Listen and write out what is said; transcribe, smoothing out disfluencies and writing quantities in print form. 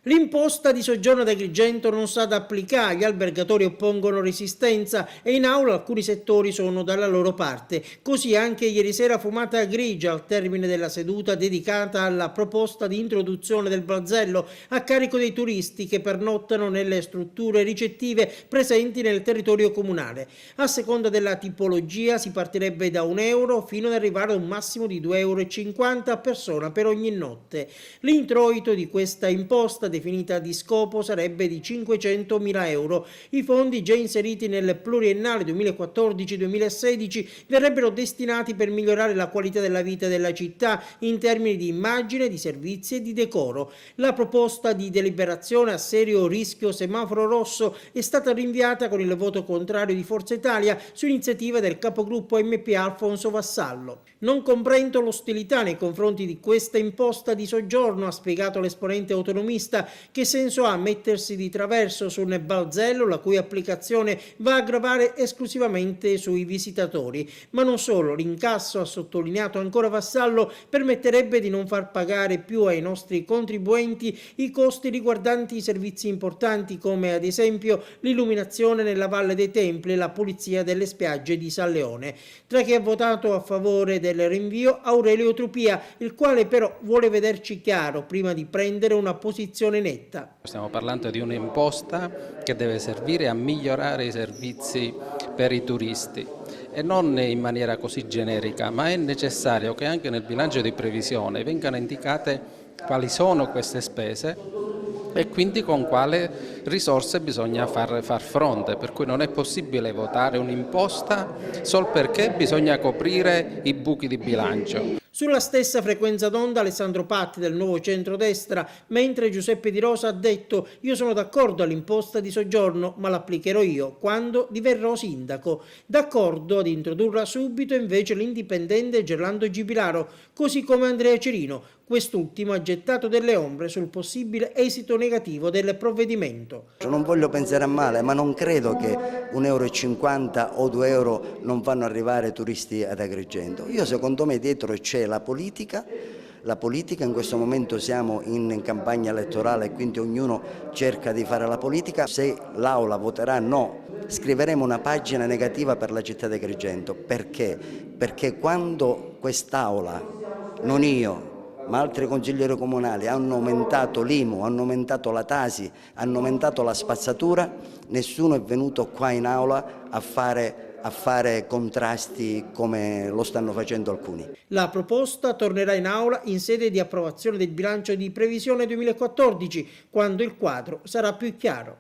L'imposta di soggiorno ad Agrigento non sa da applicare, gli albergatori oppongono resistenza e in aula alcuni settori sono dalla loro parte. Così anche ieri sera fumata grigia al termine della seduta dedicata alla proposta di introduzione del balzello a carico dei turisti che pernottano nelle strutture ricettive presenti nel territorio comunale. A seconda della tipologia si partirebbe da €1 fino ad arrivare a un massimo di €2,50 a persona per ogni notte. L'introito di questa imposta definita di scopo sarebbe di €500.000. I fondi già inseriti nel pluriennale 2014-2016 verrebbero destinati per migliorare la qualità della vita della città in termini di immagine, di servizi e di decoro. La proposta di deliberazione a serio rischio semaforo rosso è stata rinviata con il voto contrario di Forza Italia su iniziativa del capogruppo MPA Alfonso Vassallo. Non comprendo l'ostilità nei confronti di questa imposta di soggiorno, ha spiegato l'esponente autonomista. Che senso ha mettersi di traverso su un balzello la cui applicazione va a gravare esclusivamente sui visitatori? Ma non solo, l'incasso, ha sottolineato ancora Vassallo, permetterebbe di non far pagare più ai nostri contribuenti i costi riguardanti i servizi importanti come ad esempio l'illuminazione nella Valle dei Templi e la pulizia delle spiagge di San Leone. Tra chi ha votato a favore del rinvio, Aurelio Trupia, il quale però vuole vederci chiaro prima di prendere una posizione netta. Stiamo parlando di un'imposta che deve servire a migliorare i servizi per i turisti e non in maniera così generica, ma è necessario che anche nel bilancio di previsione vengano indicate quali sono queste spese e quindi con quale risorse bisogna far fronte, per cui non è possibile votare un'imposta solo perché bisogna coprire i buchi di bilancio. Sulla stessa frequenza d'onda Alessandro Patti del Nuovo Centrodestra, mentre Giuseppe Di Rosa ha detto: io sono d'accordo all'imposta di soggiorno, ma l'applicherò io quando diverrò sindaco. D'accordo ad introdurla subito invece l'indipendente Gerlando Gibilaro, così come Andrea Cerino. Quest'ultimo ha gettato delle ombre sul possibile esito negativo del provvedimento. Non voglio pensare a male, ma non credo che €1,50 o €2 non fanno arrivare turisti ad Agrigento. Secondo me dietro c'è la politica, in questo momento siamo in campagna elettorale e quindi ognuno cerca di fare la politica. Se l'Aula voterà no, scriveremo una pagina negativa per la città di Agrigento. Perché? Perché quando quest'Aula, non io, ma altri consiglieri comunali hanno aumentato l'IMU, hanno aumentato la Tasi, hanno aumentato la spazzatura, nessuno è venuto qua in aula a fare contrasti come lo stanno facendo alcuni. La proposta tornerà in aula in sede di approvazione del bilancio di previsione 2014, quando il quadro sarà più chiaro.